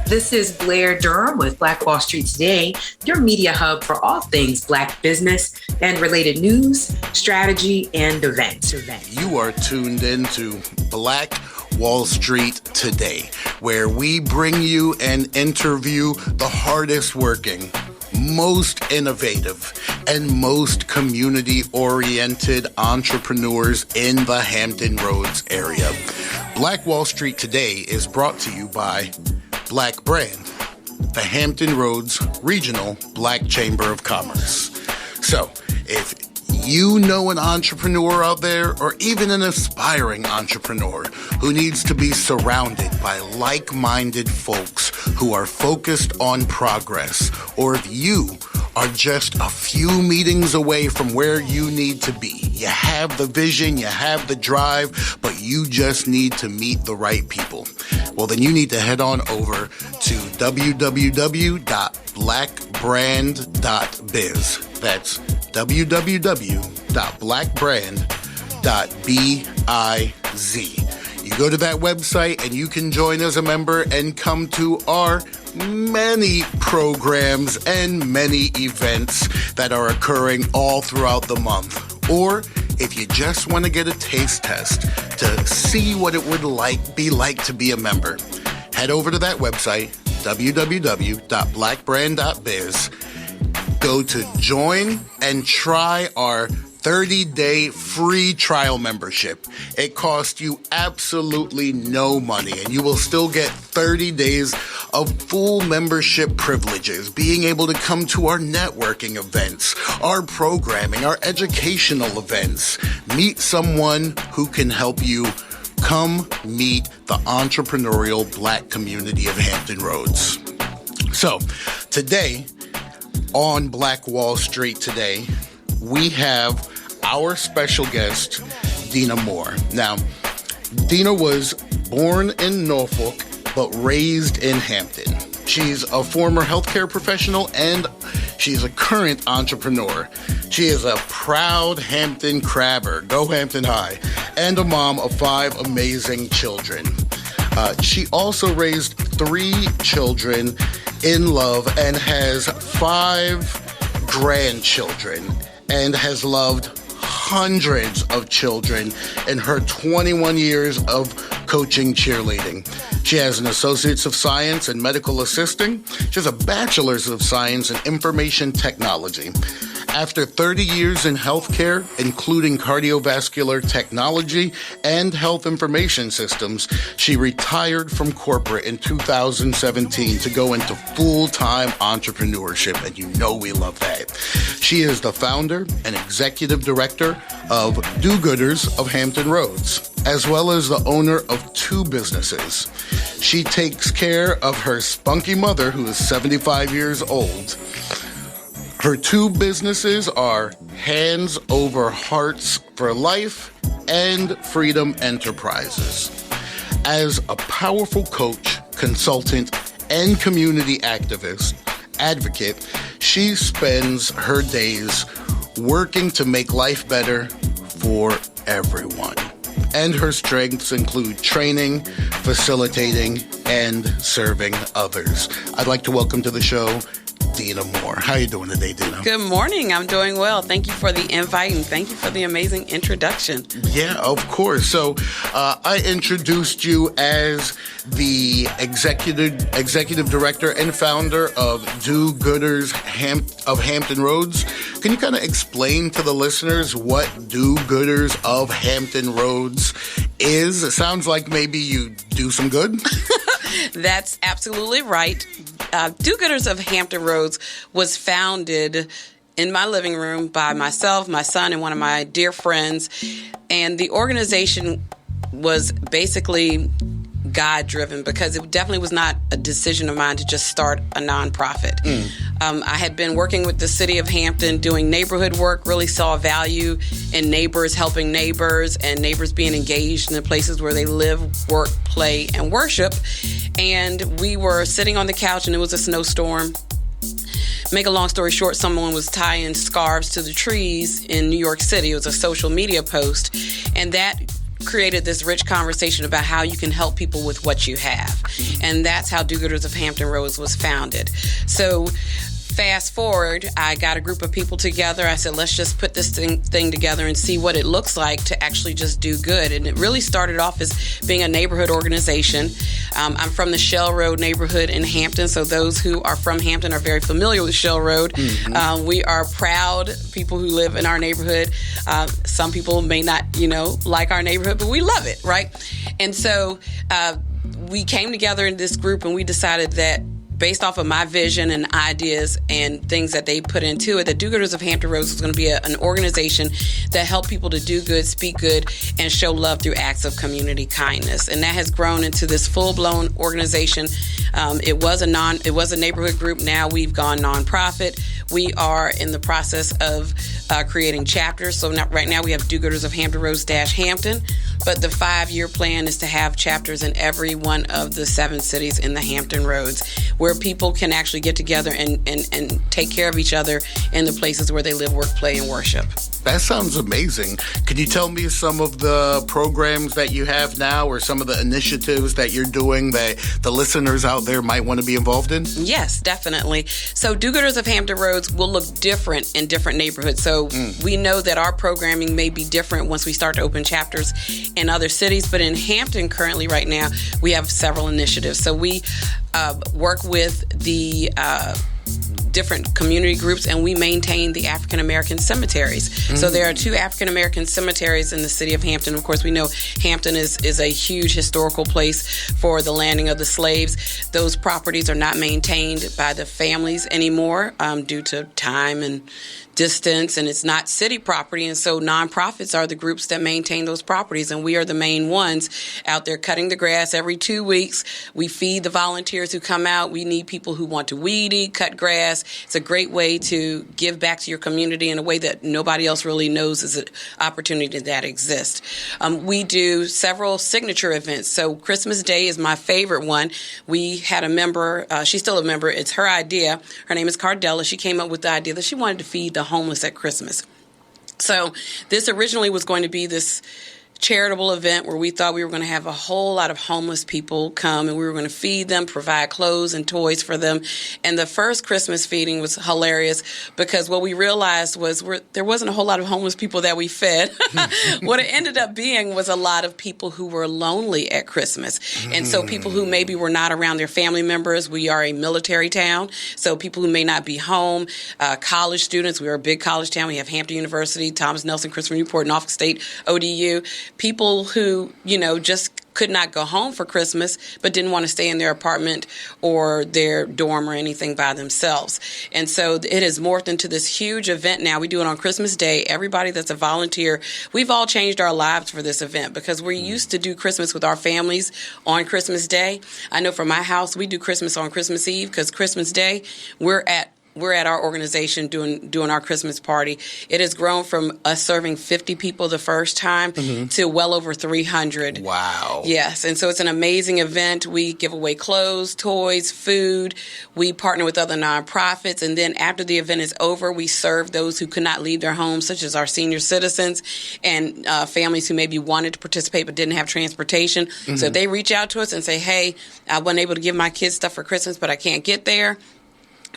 This is Blair Durham with Black Wall Street Today, your media hub for all things Black business and related news, strategy, and events. You are tuned into Black Wall Street Today, where we bring you and interview the hardest working, most innovative, and most community-oriented entrepreneurs in the Hampton Roads area. Black Wall Street Today is brought to you by Black Brand, the Hampton Roads Regional Black Chamber of Commerce. So, if you know an entrepreneur out there, or even an aspiring entrepreneur who needs to be surrounded by like-minded folks who are focused on progress, or if you are just a few meetings away from where you need to be, you have the vision, you have the drive, but you just need to meet the right people, well, then you need to head on over to www.blackbrand.biz. That's www.blackbrand.biz. You go to that website and you can join as a member and come to our many programs and many events that are occurring all throughout the month. Or if you just want to get a taste test to see what it would be like to be a member, head over to that website, www.blackbrand.biz. Go to join and try our 30-day free trial membership. It costs you absolutely no money, and you will still get 30 days of full membership privileges, being able to come to our networking events, our programming, our educational events, meet someone who can help you come meet the entrepreneurial Black community of Hampton Roads. So, today, on Black Wall Street Today, we have our special guest, Deeana Moore. Now, Deeana was born in Norfolk, but raised in Hampton. She's a former healthcare professional and she's a current entrepreneur. She is a proud Hampton crabber, go Hampton High, and a mom of 5 amazing children. She also raised 3 children in love and has 5 grandchildren and has loved hundreds of children in her 21 years of coaching cheerleading. She has an Associate's of Science in Medical Assisting. She has a Bachelor's of Science in Information Technology. After 30 years in healthcare, including cardiovascular technology and health information systems, she retired from corporate in 2017 to go into full-time entrepreneurship, and you know we love that. She is the founder and executive director of Do-Gooders of Hampton Roads, as well as the owner of 2 businesses. She takes care of her spunky mother, who is 75 years old. Her 2 businesses are Hands Over Hearts for Life and Freedom Enterprises. As a powerful coach, consultant, and community advocate, she spends her days working to make life better for everyone. And her strengths include training, facilitating, and serving others. I'd like to welcome to the show Deeana Moore. How are you doing today, Deeana? Good morning. I'm doing well. Thank you for the invite and thank you for the amazing introduction. Yeah, of course. So I introduced you as the executive director and founder of Do-Gooders of Hampton Roads. Can you kind of explain to the listeners what Do-Gooders of Hampton Roads is? It sounds like maybe you do some good. That's absolutely right. Do-Gooders of Hampton Roads was founded in my living room by myself, my son, and one of my dear friends. And the organization was basically God-driven because it definitely was not a decision of mine to just start a nonprofit. I had been working with the city of Hampton doing neighborhood work, really saw value in neighbors helping neighbors and neighbors being engaged in the places where they live, work, play, and worship. And we were sitting on the couch and it was a snowstorm. Make a long story short, someone was tying scarves to the trees in New York City. It was a social media post. And that created this rich conversation about how you can help people with what you have. And that's how Do-Gooders of Hampton Roads was founded. So fast forward, I got a group of people together. I said, let's just put this thing together and see what it looks like to actually just do good. And it really started off as being a neighborhood organization. I'm from the Shell Road neighborhood in Hampton, so those who are from Hampton are very familiar with Shell Road. We are proud people who live in our neighborhood. Some people may not, like our neighborhood, but we love it, right? And so we came together in this group and we decided that based off of my vision and ideas and things that they put into it, the Do-Gooders of Hampton Roads was going to be an organization that helped people to do good, speak good, and show love through acts of community kindness. And that has grown into this full-blown organization. It was a neighborhood group. Now we've gone nonprofit. We are in the process of creating chapters. So right now we have Do-Gooders of Hampton Roads Hampton, but the 5-year plan is to have chapters in every one of the 7 cities in the Hampton Roads, where people can actually get together and take care of each other in the places where they live, work, play, and worship. That sounds amazing. Can you tell me some of the programs that you have now or some of the initiatives that you're doing that the listeners out there might want to be involved in? Yes, definitely. So Do-Gooders of Hampton Roads will look different in different neighborhoods. So we know that our programming may be different once we start to open chapters in other cities. But in Hampton currently right now, we have several initiatives. So we work with the different community groups, and we maintain the African American cemeteries. So there are 2 African American cemeteries in the city of Hampton. Of course, we know Hampton is a huge historical place for the landing of the slaves. Those properties are not maintained by the families anymore due to time and distance, and it's not city property, and so nonprofits are the groups that maintain those properties, and we are the main ones out there cutting the grass every 2 weeks. We feed the volunteers who come out. We need people who want to weed eat, cut grass. It's a great way to give back to your community in a way that nobody else really knows is an opportunity that exists. We do several signature events. So Christmas Day is my favorite one. We had a member, she's still a member, it's her idea. Her name is Cardella. She came up with the idea that she wanted to feed the homeless at Christmas. So this originally was going to be this charitable event where we thought we were going to have a whole lot of homeless people come and we were going to feed them, provide clothes and toys for them. And the first Christmas feeding was hilarious because what we realized was there wasn't a whole lot of homeless people that we fed. What it ended up being was a lot of people who were lonely at Christmas. And so people who maybe were not around their family members. We are a military town, so people who may not be home, college students. We are a big college town. We have Hampton University, Thomas Nelson, Christopher Newport, Norfolk State, ODU. People who, just could not go home for Christmas, but didn't want to stay in their apartment or their dorm or anything by themselves. And so it has morphed into this huge event now. We do it on Christmas Day. Everybody that's a volunteer, we've all changed our lives for this event because we used to do Christmas with our families on Christmas Day. I know for my house, we do Christmas on Christmas Eve because Christmas Day, we're at our organization doing our Christmas party. It has grown from us serving 50 people the first time to well over 300. Wow. Yes, and so it's an amazing event. We give away clothes, toys, food. We partner with other nonprofits, and then after the event is over, we serve those who could not leave their homes, such as our senior citizens and families who maybe wanted to participate but didn't have transportation. So if they reach out to us and say, hey, I wasn't able to give my kids stuff for Christmas, but I can't get there,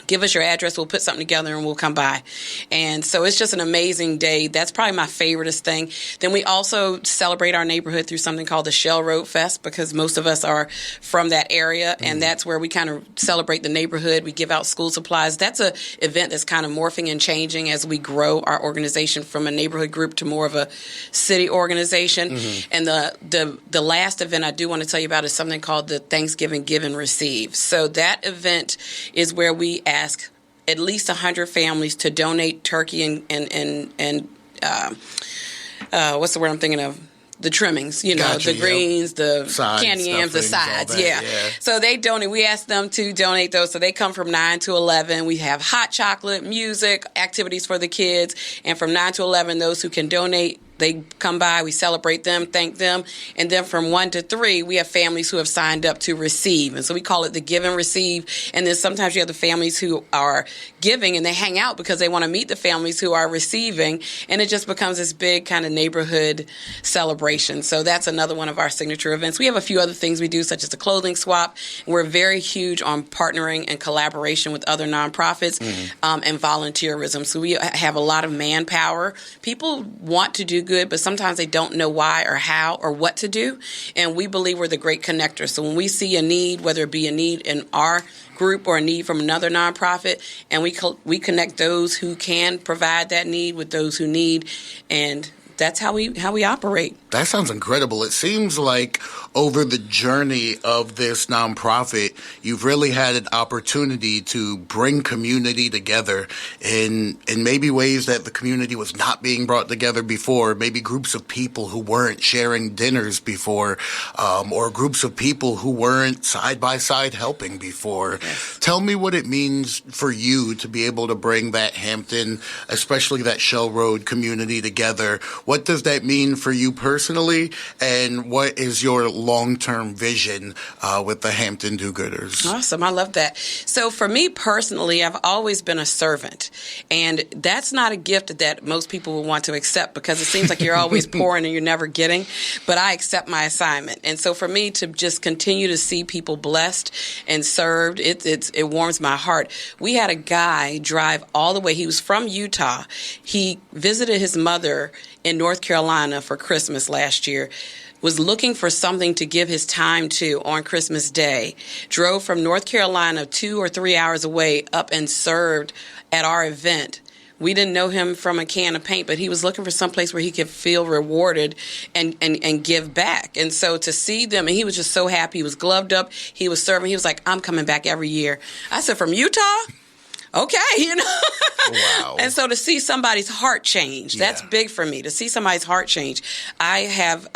give us your address. We'll put something together and we'll come by. And so it's just an amazing day. That's probably my favoriteest thing. Then we also celebrate our neighborhood through something called the Shell Road Fest because most of us are from that area. And that's where we kind of celebrate the neighborhood. We give out school supplies. That's an event that's kind of morphing and changing as we grow our organization from a neighborhood group to more of a city organization. And the last event I do want to tell you about is something called the Thanksgiving Give and Receive. So that event is where we ask at least 100 families to donate turkey and what's the word I'm thinking of? The trimmings, Gotcha, the greens, the sides, candy yams, the sides, yeah. So they donate. We ask them to donate those. So they come from 9 to 11. We have hot chocolate, music, activities for the kids. And from 9 to 11, those who can donate They come by, we celebrate them, thank them. And then from 1 to 3, we have families who have signed up to receive. And so we call it the give and receive. And then sometimes you have the families who are giving and they hang out because they want to meet the families who are receiving. And it just becomes this big kind of neighborhood celebration. So that's another one of our signature events. We have a few other things we do, such as the clothing swap. We're very huge on partnering and collaboration with other nonprofits and volunteerism. So we have a lot of manpower. People want to do good, but sometimes they don't know why or how or what to do. And we believe we're the great connector. So when we see a need, whether it be a need in our group or a need from another nonprofit, and we connect those who can provide that need with those who need, and that's how we operate. That sounds incredible. It seems like over the journey of this nonprofit, you've really had an opportunity to bring community together in maybe ways that the community was not being brought together before, maybe groups of people who weren't sharing dinners before, or groups of people who weren't side by side helping before. Yes. Tell me what it means for you to be able to bring that Hampton, especially that Shell Road community together. What does that mean for you personally, and what is your long-term vision with the Hampton Do-Gooders? Awesome. I love that. So for me personally, I've always been a servant, and that's not a gift that most people will want to accept because it seems like you're always pouring and you're never getting, but I accept my assignment. And so for me to just continue to see people blessed and served, it warms my heart. We had a guy drive all the way. He was from Utah. He visited his mother in North Carolina for Christmas last year, was looking for something to give his time to on Christmas Day, drove from North Carolina 2 or 3 hours away up and served at our event. We didn't know him from a can of paint, but he was looking for some place where he could feel rewarded and give back. And so to see them, and he was just so happy. He was gloved up. He was serving. He was like, I'm coming back every year. I said, from Utah? Okay, Wow. And so to see somebody's heart change, that's big for me, to see somebody's heart change. I have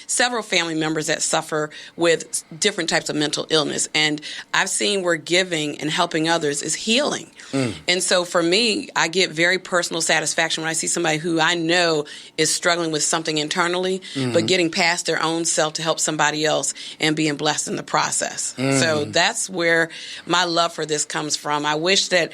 several family members that suffer with different types of mental illness, and I've seen where giving and helping others is healing. And so for me, I get very personal satisfaction when I see somebody who I know is struggling with something internally, but getting past their own self to help somebody else and being blessed in the process. So that's where my love for this comes from. I wish that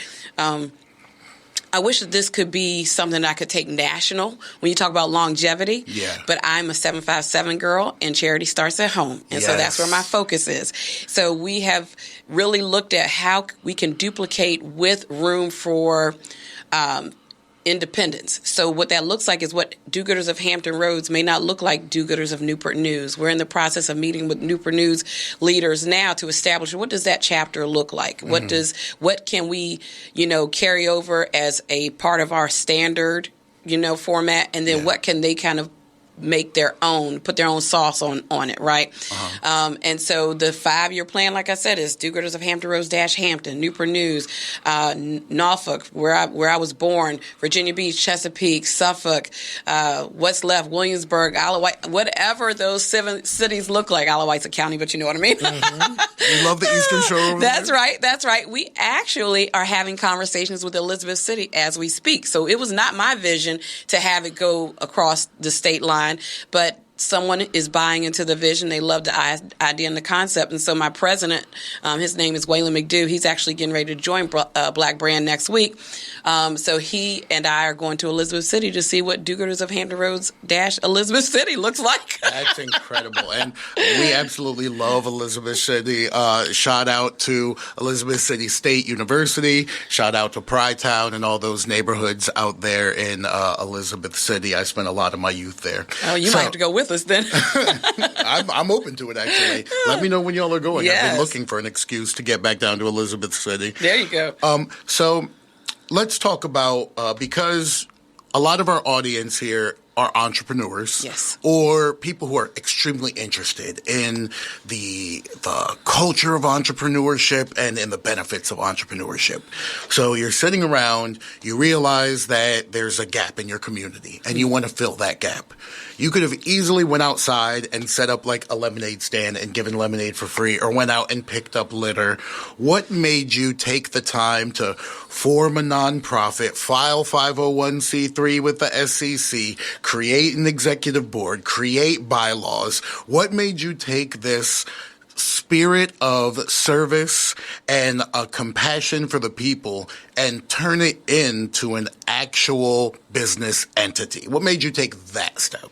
this could be something that I could take national when you talk about longevity. Yeah. But I'm a 757 girl, and charity starts at home. And so that's where my focus is. So we have really looked at how we can duplicate with room for independence. So what that looks like is what Do-Gooders of Hampton Roads may not look like Do-Gooders of Newport News. We're in the process of meeting with Newport News leaders now to establish what does that chapter look like? What can we, carry over as a part of our standard, format, and then what can they kind of make their own, put their own sauce on it, right? And so the 5-year plan, like I said, is Do-Gooders of Hampton Roads - Hampton, Newport News, Norfolk, where I was born, Virginia Beach, Chesapeake, Suffolk, what's left, Williamsburg, Isle of Wight, whatever those 7 cities look like. Isle of Wight's a county, but you know what I mean. We love the Eastern Shore over That's there. That's right. We actually are having conversations with Elizabeth City as we speak. So it was not my vision to have it go across the state line, but someone is buying into the vision. They love the idea and the concept. And so my president, his name is Waylon McDew. He's actually getting ready to join Black Brand next week. So he and I are going to Elizabeth City to see what Do-Gooders of Hampton Roads - Elizabeth City looks like. That's incredible. And we absolutely love Elizabeth City. Shout out to Elizabeth City State University. Shout out to Pride Town and all those neighborhoods out there in Elizabeth City. I spent a lot of my youth there. Oh, you might have to go with us then. I'm open to it, actually. Let me know when y'all are going. Yes. I've been looking for an excuse to get back down to Elizabeth City. There you go. So let's talk about, because a lot of our audience here are entrepreneurs, or people who are extremely interested in the culture of entrepreneurship and in the benefits of entrepreneurship. So you're sitting around, you realize that there's a gap in your community, and you want to fill that gap. You could have easily went outside and set up like a lemonade stand and given lemonade for free, or went out and picked up litter. What made you take the time to form a nonprofit, file 501c3 with the SEC, create an executive board, create bylaws. What made you take this spirit of service and a compassion for the people and turn it into an actual business entity? What made you take that step?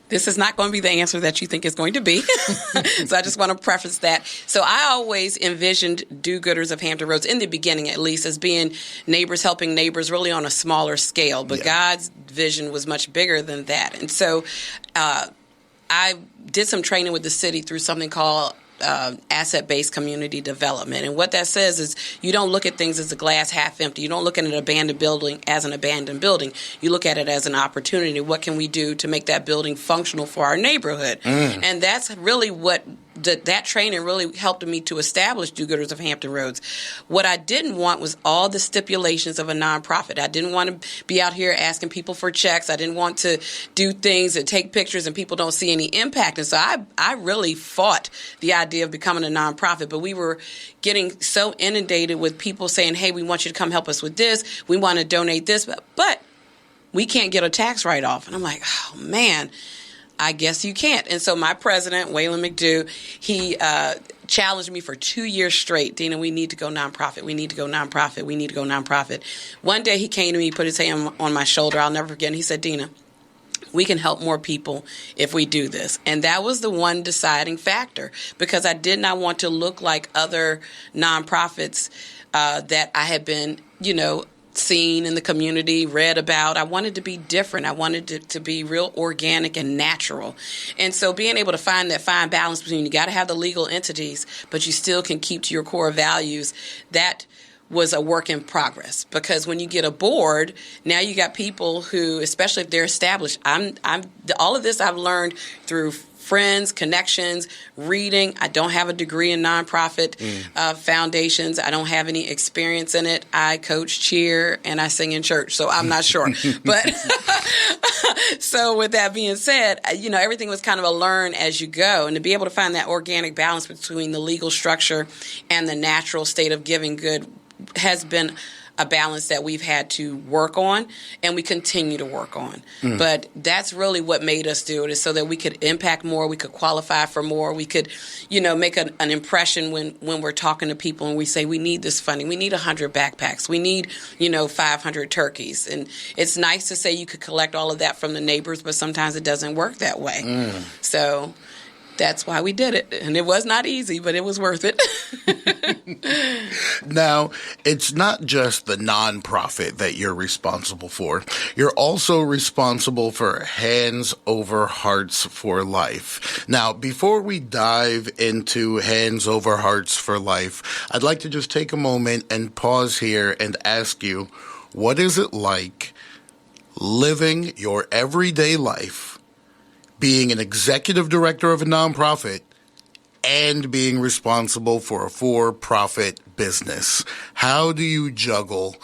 This is not going to be the answer that you think it's going to be. So I just want to preface that. So I always envisioned do-gooders of Hampton Roads, in the beginning at least, as being neighbors helping neighbors, really on a smaller scale. But God's vision was much bigger than that. And so I did some training with the city through something called asset-based community development. And what that says is you don't look at things as a glass half empty. You don't look at an abandoned building as an abandoned building. You look at it as an opportunity. What can we do to make that building functional for our neighborhood? And that's really what that training really helped me to establish Do-Gooders of Hampton Roads. What I didn't want was all the stipulations of a nonprofit. I didn't want to be out here asking people for checks. I didn't want to do things and take pictures and people don't see any impact. And so I really fought the idea of becoming a nonprofit, but we were getting so inundated with people saying, hey, we want you to come help us with this. We want to donate this, but we can't get a tax write-off. And I'm like, oh, man, I guess you can't. And so my president, Waylon McDew, he challenged me for 2 years straight. Deana, we need to go nonprofit. We need to go nonprofit. We need to go nonprofit. One day he came to me, put his hand on my shoulder. I'll never forget. And he said, Deana, we can help more people if we do this. And that was the one deciding factor, because I did not want to look like other nonprofits that I had been, seen in the community, read about. I wanted to be different. I wanted to be real organic and natural. And so being able to find that fine balance between you got to have the legal entities, but you still can keep to your core values, that was a work in progress. Because when you get a board, now you got people who, especially if they're established, all of this I've learned through friends, connections, reading. I don't have a degree in nonprofit foundations. I don't have any experience in it. I coach cheer and I sing in church, so I'm not sure. But so with that being said, everything was kind of a learn as you go. And to be able to find that organic balance between the legal structure and the natural state of giving good has been a balance that we've had to work on and we continue to work on. But that's really what made us do it, is so that we could impact more, we could qualify for more, we could, make an impression when we're talking to people and we say we need this funding, we need 100 backpacks, we need, 500 turkeys. And it's nice to say you could collect all of that from the neighbors, but sometimes it doesn't work that way. So that's why we did it. And it was not easy, but it was worth it. Now, it's not just the nonprofit that you're responsible for. You're also responsible for Hands Over Hearts for Life. Now, before we dive into Hands Over Hearts for Life, I'd like to just take a moment and pause here and ask you, what is it like living your everyday life, being an executive director of a nonprofit, and being responsible for a for-profit business? How do you juggle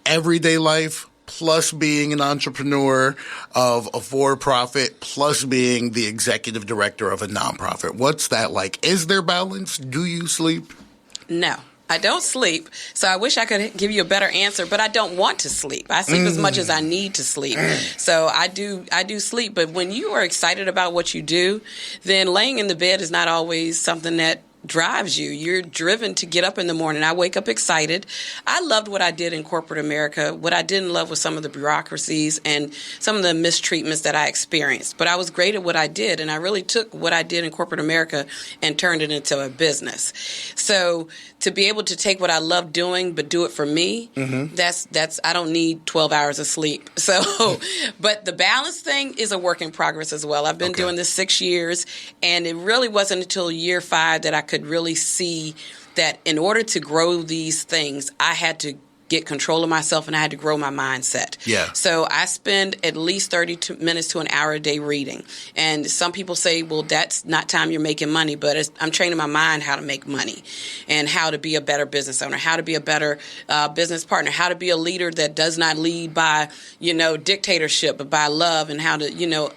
everyday life plus being an entrepreneur of a for-profit plus being the executive director of a nonprofit? What's that like? Is there balance? Do you sleep? No. I don't sleep, so I wish I could give you a better answer, but I don't want to sleep. I sleep as much as I need to sleep. So I do sleep, but when you are excited about what you do, then laying in the bed is not always something that drives you. You're driven to get up in the morning. I wake up excited. I loved what I did in corporate America. What I didn't love was some of the bureaucracies and some of the mistreatments that I experienced. But I was great at what I did, and I really took what I did in corporate America and turned it into a business. So to be able to take what I love doing but do it for me, that's I don't need 12 hours of sleep. So, but the balance thing is a work in progress as well. I've been doing this 6 years, and it really wasn't until year 5 that I could really see that in order to grow these things, I had to get control of myself and I had to grow my mindset. Yeah. So I spend at least 30 minutes to an hour a day reading. And some people say, well, that's not time you're making money, but I'm training my mind how to make money and how to be a better business owner, how to be a better business partner, how to be a leader that does not lead by, dictatorship, but by love, and how to,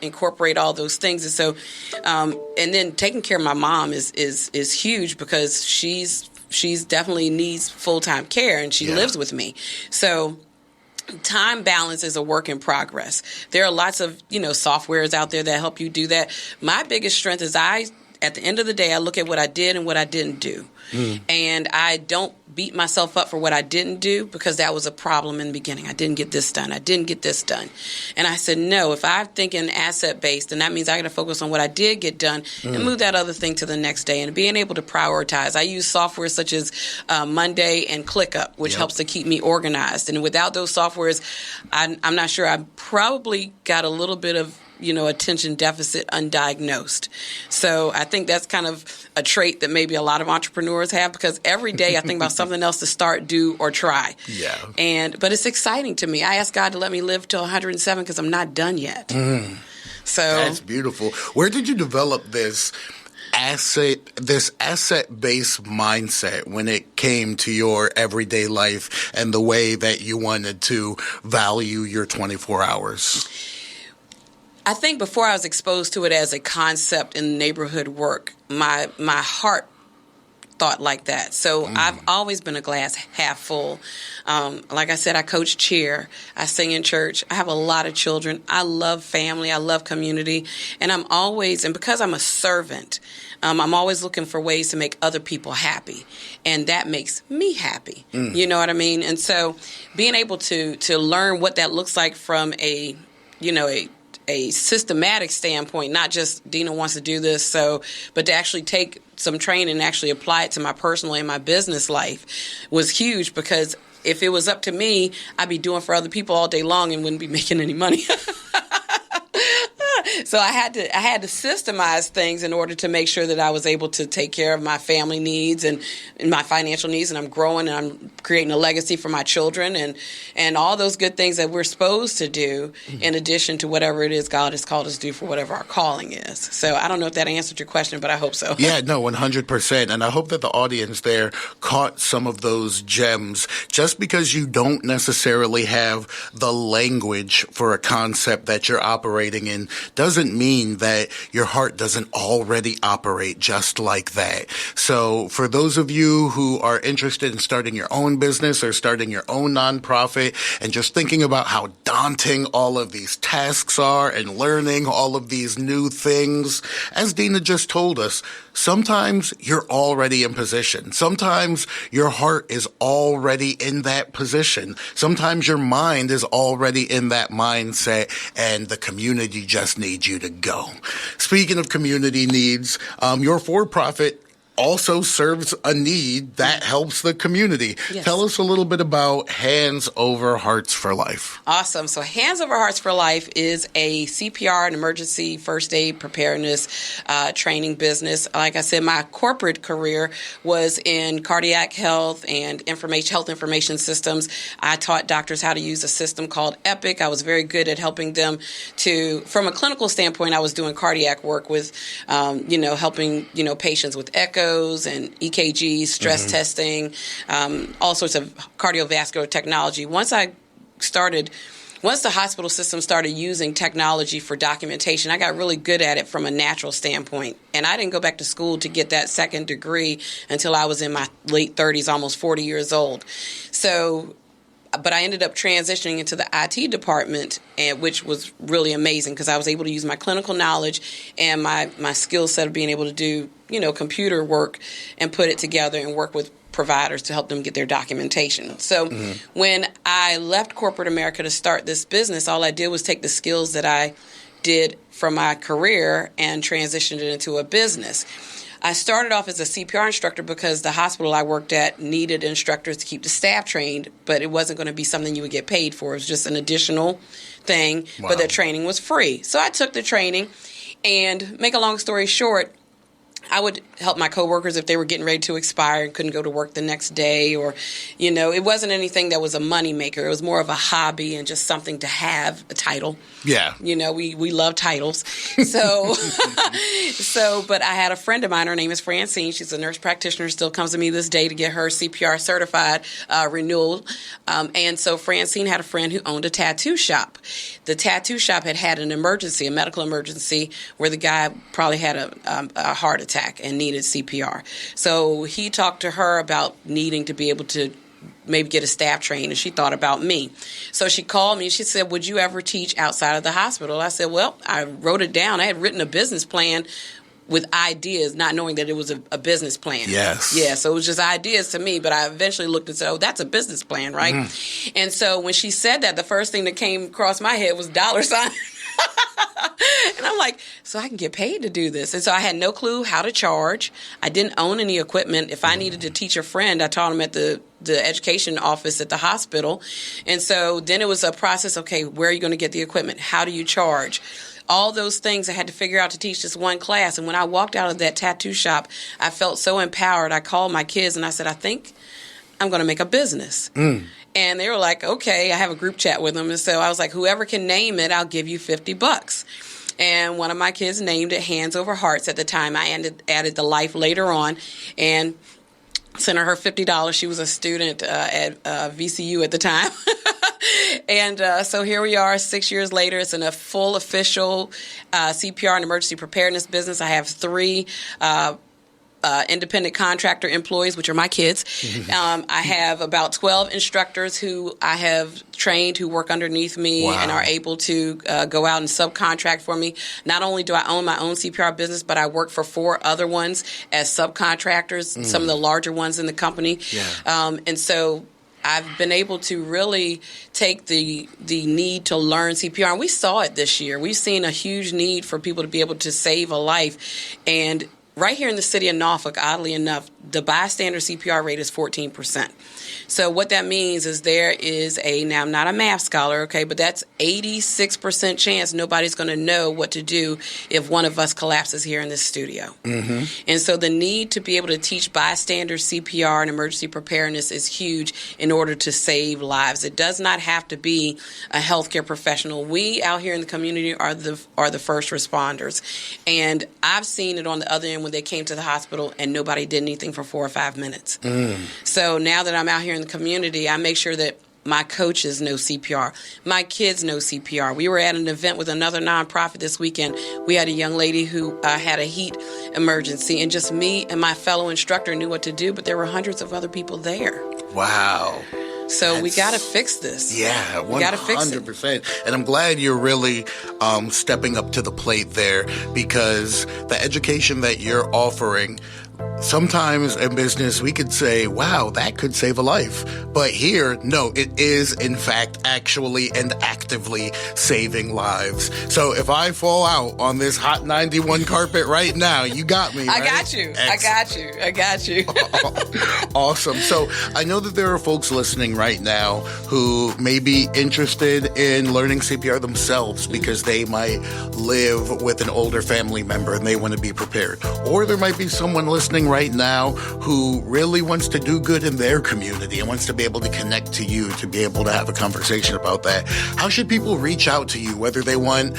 incorporate all those things. And so, and then taking care of my mom is huge, because she's definitely needs full-time care, and she lives with me. So time balance is a work in progress. There are lots of, softwares out there that help you do that. My biggest strength is at the end of the day, I look at what I did and what I didn't do. And I don't beat myself up for what I didn't do, because that was a problem in the beginning. I didn't get this done. I didn't get this done. And I said, no, if I'm thinking asset-based, then that means I got to focus on what I did get done and move that other thing to the next day. And being able to prioritize. I use software such as Monday and ClickUp, which helps to keep me organized. And without those softwares, I'm not sure. I probably got a little bit of attention deficit undiagnosed. So I think that's kind of a trait that maybe a lot of entrepreneurs have, because every day I think about something else to start, do, or try. Yeah. But it's exciting to me. I ask God to let me live till 107 because I'm not done yet. So that's beautiful. Where did you develop this asset-based mindset when it came to your everyday life and the way that you wanted to value your 24 hours? I think before I was exposed to it as a concept in neighborhood work, my heart thought like that. So I've always been a glass half full. Like I said, I coach cheer. I sing in church. I have a lot of children. I love family. I love community. And because I'm a servant, I'm always looking for ways to make other people happy. And that makes me happy. You know what I mean? And so being able to learn what that looks like from a systematic standpoint, not just Deeana wants to do this, but to actually take some training and actually apply it to my personal and my business life was huge, because if it was up to me, I'd be doing for other people all day long and wouldn't be making any money. So I had to systemize things in order to make sure that I was able to take care of my family needs and my financial needs, and I'm growing and I'm creating a legacy for my children and all those good things that we're supposed to do in addition to whatever it is God has called us to do for whatever our calling is. So I don't know if that answered your question, but I hope so. Yeah, no, 100%. And I hope that the audience there caught some of those gems. Just because you don't necessarily have the language for a concept that you're operating in doesn't mean that your heart doesn't already operate just like that. So for those of you who are interested in starting your own business or starting your own nonprofit and just thinking about how daunting all of these tasks are and learning all of these new things, as Deeana just told us, sometimes you're already in position. Sometimes your heart is already in that position. Sometimes your mind is already in that mindset, and the community just needs you to go. Speaking of community needs, your for-profit also serves a need that helps the community. Yes. Tell us a little bit about Hands Over Hearts for Life. Awesome. So Hands Over Hearts for Life is a CPR and emergency first aid preparedness training business. Like I said, my corporate career was in cardiac health and health information systems. I taught doctors how to use a system called Epic. I was very good at helping them from a clinical standpoint, I was doing cardiac work with, helping, patients with echo and EKGs, stress testing, all sorts of cardiovascular technology. Once the hospital system started using technology for documentation, I got really good at it from a natural standpoint. And I didn't go back to school to get that second degree until I was in my late 30s, almost 40 years old. But I ended up transitioning into the IT department, which was really amazing because I was able to use my clinical knowledge and my skill set of being able to do, computer work and put it together and work with providers to help them get their documentation. So when I left corporate America to start this business, all I did was take the skills that I did from my career and transitioned it into a business. I started off as a CPR instructor because the hospital I worked at needed instructors to keep the staff trained, but it wasn't going to be something you would get paid for. It was just an additional thing, but the training was free. So I took the training, and make a long story short, I would help my coworkers if they were getting ready to expire and couldn't go to work the next day, or, it wasn't anything that was a money maker. It was more of a hobby and just something to have a title. Yeah. We love titles. So, but I had a friend of mine, her name is Francine. She's a nurse practitioner, still comes to me this day to get her CPR certified renewal. And so Francine had a friend who owned a tattoo shop. The tattoo shop had an emergency, a medical emergency, where the guy probably had a heart attack and needed CPR. So he talked to her about needing to be able to maybe get a staff trained, and she thought about me. So she called me and she said, would you ever teach outside of the hospital? I said, well, I wrote it down. I had written a business plan with ideas, not knowing that it was a business plan. Yes. Yeah, so it was just ideas to me, but I eventually looked and said, oh, that's a business plan, right? And so when she said that, the first thing that came across my head was dollar sign. And I'm like, so I can get paid to do this. And so I had no clue how to charge. I didn't own any equipment. If I needed to teach a friend, I taught him at the education office at the hospital. And so then it was a process, okay, where are you going to get the equipment? How do you charge? All those things I had to figure out to teach this one class. And when I walked out of that tattoo shop, I felt so empowered. I called my kids and I said, I think I'm going to make a business. And they were like, okay. I have a group chat with them. And so I was like, whoever can name it, I'll give you $50. And one of my kids named it Hands Over Hearts at the time. I added the life later on and sent her $50. She was a student at VCU at the time. And so here we are 6 years later. It's in a full official CPR and emergency preparedness business. I have 3 independent contractor employees, which are my kids. I have about 12 instructors who I have trained who work underneath me and are able to go out and subcontract for me. Not only do I own my own CPR business, but I work for 4 other ones as subcontractors, some of the larger ones in the company. And so I've been able to really take the need to learn CPR. And we saw it this year. We've seen a huge need for people to be able to save a life. And right here in the city of Norfolk, oddly enough, the bystander CPR rate is 14%. So what that means is there is now I'm not a math scholar, okay, but that's 86% chance nobody's going to know what to do if one of us collapses here in this studio. And so the need to be able to teach bystander CPR and emergency preparedness is huge in order to save lives. It does not have to be a healthcare professional. We out here in the community are the first responders. And I've seen it on the other end when they came to the hospital and nobody did anything for 4 or 5 minutes. So now that I'm out here in the community, I make sure that my coaches know CPR. My kids know CPR. We were at an event with another nonprofit this weekend. We had a young lady who had a heat emergency, and just me and my fellow instructor knew what to do, but there were hundreds of other people there. Wow. So we got to fix this. Yeah, 100%. We got to fix it. And I'm glad you're really stepping up to the plate there, because the education that you're offering, sometimes in business, we could say, wow, that could save a life. But here, no, it is, in fact, actually and actively saving lives. So if I fall out on this Hot 91 carpet right now, you got me, right? I got you. Excellent. I got you. Awesome. So I know that there are folks listening right now who may be interested in learning CPR themselves because they might live with an older family member and they want to be prepared. Or there might be someone listening right now who really wants to do good in their community and wants to be able to connect to you to be able to have a conversation about that. How should people reach out to you, whether they want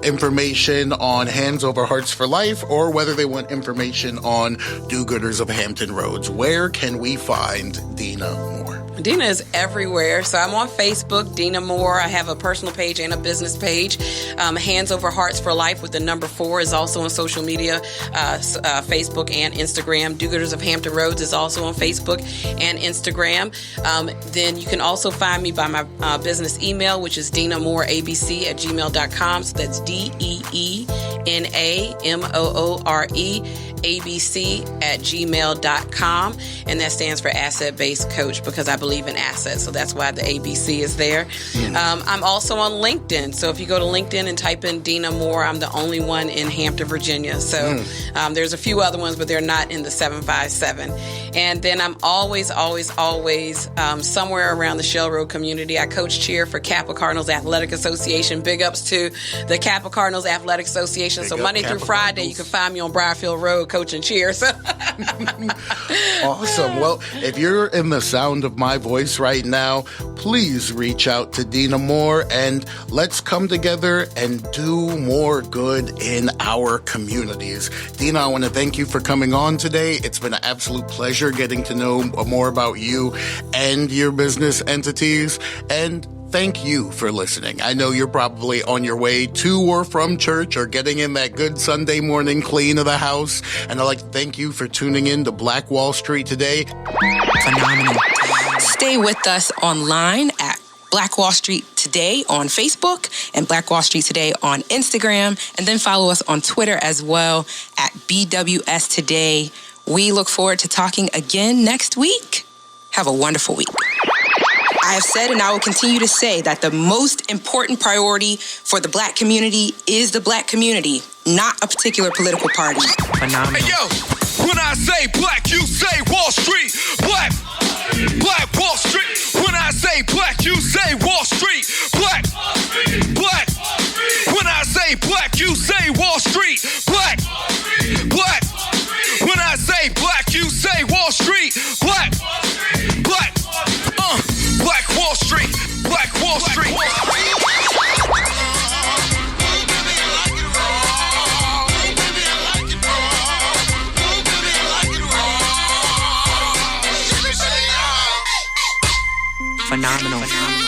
information on Hands Over Hearts for Life or whether they want information on Do-Gooders of Hampton Roads? Where can we find Deeana Moore? Deeana is everywhere. So I'm on Facebook, Deeana Moore. I have a personal page and a business page. Hands Over Hearts for Life with the number 4 is also on social media, Facebook and Instagram. Do-Gooders of Hampton Roads is also on Facebook and Instagram. Then you can also find me by my business email, which is deeanamooreabc@gmail.com. So that's DeeanaMoore@gmail.com. And that stands for Asset-Based Coach, because I believe in assets. So that's why the ABC is there. I'm also on LinkedIn. So if you go to LinkedIn and type in Deeana Moore, I'm the only one in Hampton, Virginia. So there's a few other ones, but they're not in the 757. And then I'm always somewhere around the Shell Road community. I coach cheer for Kappa Cardinals Athletic Association. Big ups to the Kappa Cardinals Athletic Association. So Monday through Friday, you can find me on Briarfield Road coaching cheer. So awesome. Well, if you're in the sound of my voice right now, please reach out to Deeana Moore and let's come together and do more good in our communities. Deeana, I want to thank you for coming on today. It's been an absolute pleasure getting to know more about you and your business entities. And thank you for listening. I know you're probably on your way to or from church or getting in that good Sunday morning clean of the house. And I'd like to thank you for tuning in to Black Wall Street today. Phenomenal. stay with us online at Black Wall Street Today on Facebook and Black Wall Street Today on Instagram, and then follow us on Twitter as well at BWST Today. We look forward to talking again next week. Have a wonderful week. I have said and I will continue to say that the most important priority for the Black community is the Black community, not a particular political party. Phenomenal. Hey, yo, when I say Black, you say Wall Street. Black Wall Street. When I say Black, you say Wall Street. Black. When I say Black, you say Wall Street. Black. When I say Black, you say Wall Street. Black. Black Wall Street. Black Wall Street. Phenomenal.